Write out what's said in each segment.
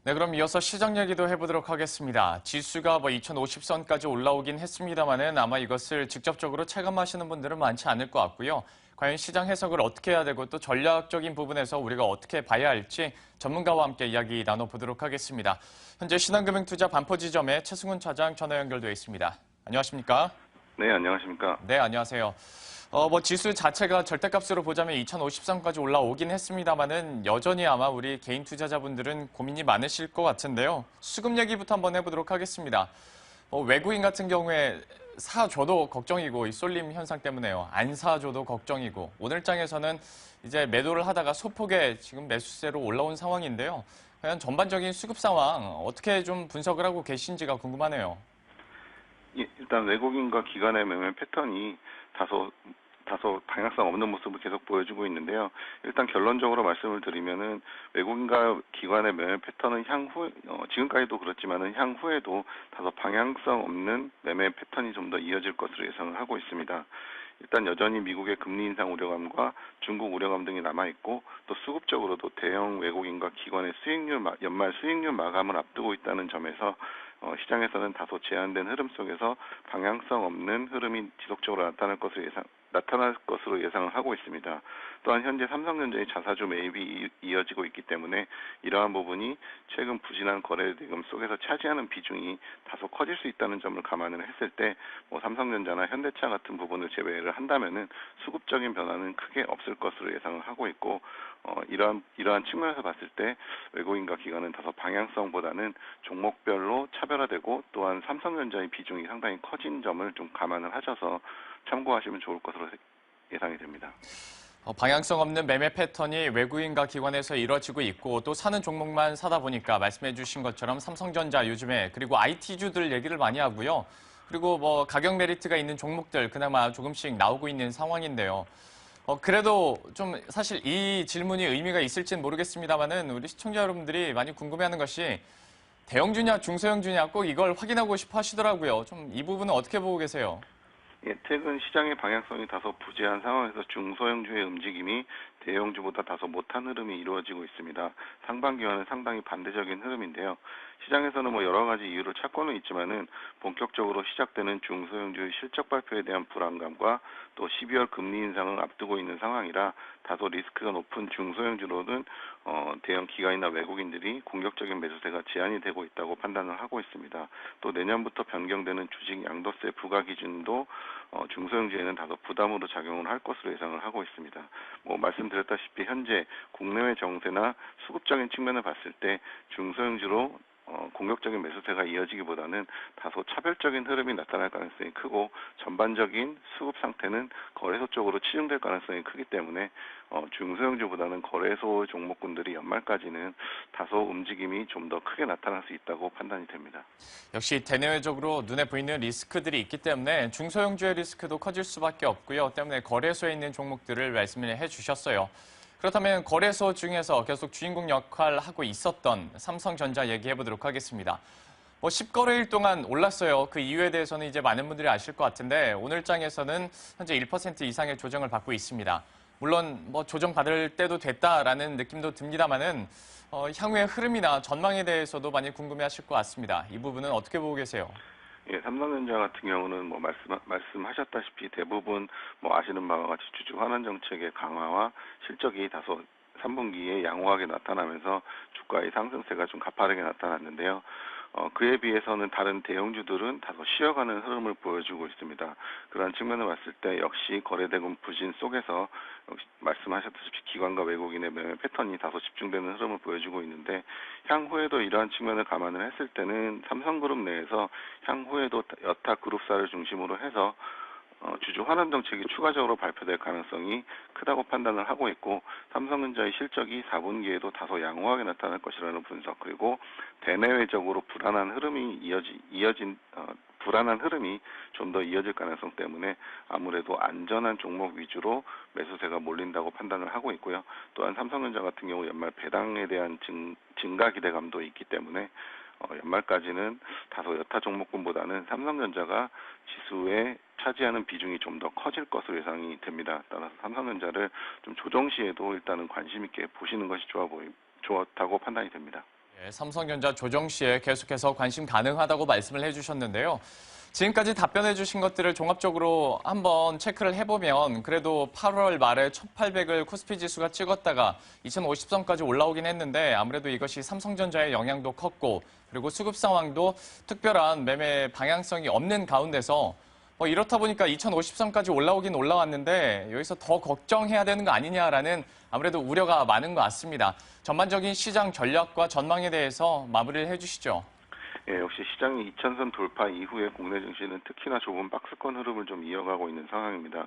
네, 그럼 이어서 시장 얘기도 해보도록 하겠습니다. 지수가 2050선까지 올라오긴 했습니다만은 아마 이것을 직접적으로 체감하시는 분들은 많지 않을 것 같고요. 과연 시장 해석을 어떻게 해야 되고 또 전략적인 부분에서 우리가 어떻게 봐야 할지 전문가와 함께 이야기 나눠보도록 하겠습니다. 현재 신한금융투자 반포지점의 최승훈 차장 전화 연결돼 있습니다. 안녕하십니까? 네, 안녕하십니까. 네, 안녕하세요. 지수 자체가 절대값으로 보자면 2050선까지 올라오긴 했습니다만은 여전히 아마 우리 개인 투자자분들은 고민이 많으실 것 같은데요. 수급 얘기부터 한번 해보도록 하겠습니다. 외국인 같은 경우에 사줘도 걱정이고 이 쏠림 현상 때문에요. 안 사줘도 걱정이고 오늘장에서는 이제 매도를 하다가 소폭의 지금 매수세로 올라온 상황인데요. 과연 전반적인 수급 상황 어떻게 좀 분석을 하고 계신지가 궁금하네요. 예, 일단 외국인과 기관의 매매 패턴이 다소 방향성 없는 모습을 계속 보여주고 있는데요. 일단 결론적으로 말씀을 드리면은 외국인과 기관의 매매 패턴은 지금까지도 그렇지만은 향후에도 다소 방향성 없는 매매 패턴이 좀 더 이어질 것으로 예상을 하고 있습니다. 일단 여전히 미국의 금리 인상 우려감과 중국 우려감 등이 남아있고 또 수급적으로도 대형 외국인과 기관의 연말 수익률 마감을 앞두고 있다는 점에서 시장에서는 다소 제한된 흐름 속에서 방향성 없는 흐름이 지속적으로 나타날 것으로 예상을 하고 있습니다. 또한 현재 삼성전자의 자사주 매입이 이어지고 있기 때문에 이러한 부분이 최근 부진한 거래 대금 속에서 차지하는 비중이 다소 커질 수 있다는 점을 감안을 했을 때 삼성전자나 현대차 같은 부분을 제외를 한다면은 수급적인 변화는 크게 없을 것으로 예상을 하고 있고 이러한 측면에서 봤을 때 외국인과 기관은 다소 방향성보다는 종목별로 차별화되고 또한 삼성전자의 비중이 상당히 커진 점을 좀 감안을 하셔서 참고하시면 좋을 것으로 예상이 됩니다. 방향성 없는 매매 패턴이 외국인과 기관에서 이루어지고 있고 또 사는 종목만 사다 보니까 말씀해 주신 것처럼 삼성전자 요즘에 그리고 IT주들 얘기를 많이 하고요. 그리고 가격 메리트가 있는 종목들 그나마 조금씩 나오고 있는 상황인데요. 그래도 좀 사실 이 질문이 의미가 있을지는 모르겠습니다만은 우리 시청자 여러분들이 많이 궁금해하는 것이 대형주냐 중소형주냐 꼭 이걸 확인하고 싶어 하시더라고요. 좀 이 부분은 어떻게 보고 계세요? 예, 최근 시장의 방향성이 다소 부재한 상황에서 중소형주의 움직임이 대형주보다 다소 못한 흐름이 이루어지고 있습니다. 상반기와는 상당히 반대적인 흐름인데요. 시장에서는 여러 가지 이유를 찾고는 있지만은 본격적으로 시작되는 중소형주의 실적 발표에 대한 불안감과 또 12월 금리 인상을 앞두고 있는 상황이라 다소 리스크가 높은 중소형주로는 대형 기관이나 외국인들이 공격적인 매수세가 제한이 되고 있다고 판단을 하고 있습니다. 또 내년부터 변경되는 주식 양도세 부과 기준도 중소형주에는 다소 부담으로 작용을 할 것으로 예상을 하고 있습니다. 말씀드렸다시피 현재 국내외 정세나 수급적인 측면을 봤을 때 중소형주로 공격적인 매수세가 이어지기보다는 다소 차별적인 흐름이 나타날 가능성이 크고 전반적인 수급 상태는 거래소 쪽으로 치중될 가능성이 크기 때문에 중소형주보다는 거래소 종목군들이 연말까지는 다소 움직임이 좀 더 크게 나타날 수 있다고 판단이 됩니다. 역시 대내외적으로 눈에 보이는 리스크들이 있기 때문에 중소형주의 리스크도 커질 수밖에 없고요. 때문에 거래소에 있는 종목들을 말씀을 해주셨어요. 그렇다면 거래소 중에서 계속 주인공 역할을 하고 있었던 삼성전자 얘기해 보도록 하겠습니다. 10거래일 동안 올랐어요. 그 이유에 대해서는 이제 많은 분들이 아실 것 같은데 오늘장에서는 현재 1% 이상의 조정을 받고 있습니다. 물론 조정받을 때도 됐다라는 느낌도 듭니다만은 향후의 흐름이나 전망에 대해서도 많이 궁금해하실 것 같습니다. 이 부분은 어떻게 보고 계세요? 예, 삼성전자 같은 경우는 말씀하셨다시피 대부분 아시는 바와 같이 주주 환원 정책의 강화와 실적이 다소 3분기에 양호하게 나타나면서 주가의 상승세가 좀 가파르게 나타났는데요. 그에 비해서는 다른 대형주들은 다소 쉬어가는 흐름을 보여주고 있습니다. 그러한 측면을 봤을 때 역시 거래대금 부진 속에서 역시 말씀하셨다시피 기관과 외국인의 매매 패턴이 다소 집중되는 흐름을 보여주고 있는데 향후에도 이러한 측면을 감안을 했을 때는 삼성그룹 내에서 향후에도 여타 그룹사를 중심으로 해서 주주 환원 정책이 추가적으로 발표될 가능성이 크다고 판단을 하고 있고 삼성전자의 실적이 4분기에도 다소 양호하게 나타날 것이라는 분석 그리고 대내외적으로 불안한 흐름이 불안한 흐름이 좀 더 이어질 가능성 때문에 아무래도 안전한 종목 위주로 매수세가 몰린다고 판단을 하고 있고요. 또한 삼성전자 같은 경우 연말 배당에 대한 증가 기대감도 있기 때문에 연말까지는 다소 여타 종목군보다는 삼성전자가 지수에 차지하는 비중이 좀 더 커질 것으로 예상이 됩니다. 따라서 삼성전자를 좀 조정 시에도 일단은 관심 있게 보시는 것이 좋다고 판단이 됩니다. 예, 삼성전자 조정 시에 계속해서 관심 가능하다고 말씀을 해주셨는데요. 지금까지 답변해 주신 것들을 종합적으로 한번 체크를 해보면 그래도 8월 말에 1800을 코스피 지수가 찍었다가 2050선까지 올라오긴 했는데 아무래도 이것이 삼성전자의 영향도 컸고 그리고 수급 상황도 특별한 매매 방향성이 없는 가운데서 이렇다 보니까 2050선까지 올라오긴 올라왔는데 여기서 더 걱정해야 되는 거 아니냐라는 아무래도 우려가 많은 것 같습니다. 전반적인 시장 전략과 전망에 대해서 마무리를 해주시죠. 예, 역시 시장이 2000선 돌파 이후에 국내 증시는 특히나 좁은 박스권 흐름을 좀 이어가고 있는 상황입니다.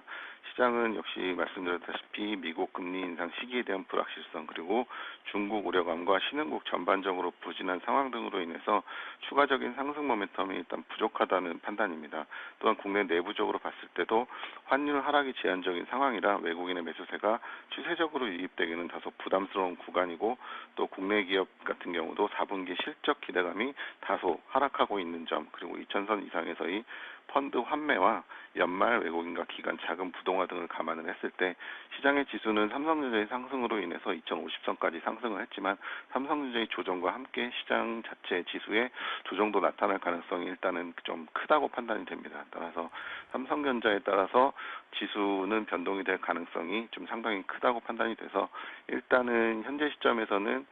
시장은 역시 말씀드렸다시피 미국 금리 인상 시기에 대한 불확실성 그리고 중국 우려감과 신흥국 전반적으로 부진한 상황 등으로 인해서 추가적인 상승 모멘텀이 일단 부족하다는 판단입니다. 또한 국내 내부적으로 봤을 때도 환율 하락이 제한적인 상황이라 외국인의 매수세가 추세적으로 유입되기는 다소 부담스러운 구간이고 또 국내 기업 같은 경우도 4분기 실적 기대감이 다소 하락하고 있는 점 그리고 2000선 이상에서의 펀드 환매와 연말 외국인과 기관 자금 부동화 등을 감안을 했을 때 시장의 지수는 삼성전자의 상승으로 인해서 2050선까지 상승을 했지만 삼성전자의 조정과 함께 시장 자체 지수의 조정도 나타날 가능성이 일단은 좀 크다고 판단이 됩니다. 따라서 삼성전자에 따라서 지수는 변동이 될 가능성이 좀 상당히 크다고 판단이 돼서 일단은 현재 시점에서는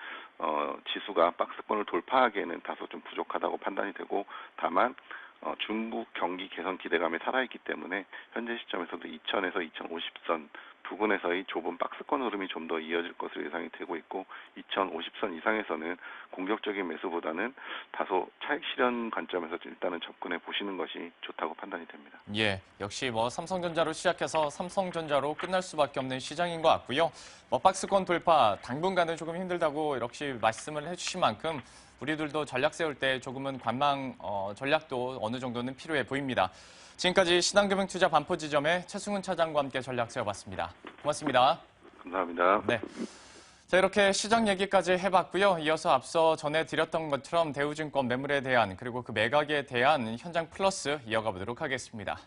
지수가 박스권을 돌파하기에는 다소 좀 부족하다고 판단이 되고 다만 중국 경기 개선 기대감이 살아있기 때문에 현재 시점에서도 2000에서 2050선 부근에서의 좁은 박스권 흐름이 좀 더 이어질 것으로 예상이 되고 있고 2050선 이상에서는 공격적인 매수보다는 다소 차익 실현 관점에서 일단은 접근해 보시는 것이 좋다고 판단이 됩니다. 예, 역시 삼성전자로 시작해서 삼성전자로 끝날 수밖에 없는 시장인 것 같고요. 박스권 돌파 당분간은 조금 힘들다고 역시 말씀을 해주신 만큼 우리들도 전략 세울 때 조금은 관망 전략도 어느 정도는 필요해 보입니다. 지금까지 신한금융투자 반포지점의 최승훈 차장과 함께 전략 세워봤습니다. 고맙습니다. 감사합니다. 네. 자, 이렇게 시장 얘기까지 해봤고요. 이어서 앞서 전해드렸던 것처럼 대우증권 매물에 대한 그리고 그 매각에 대한 현장 플러스 이어가 보도록 하겠습니다.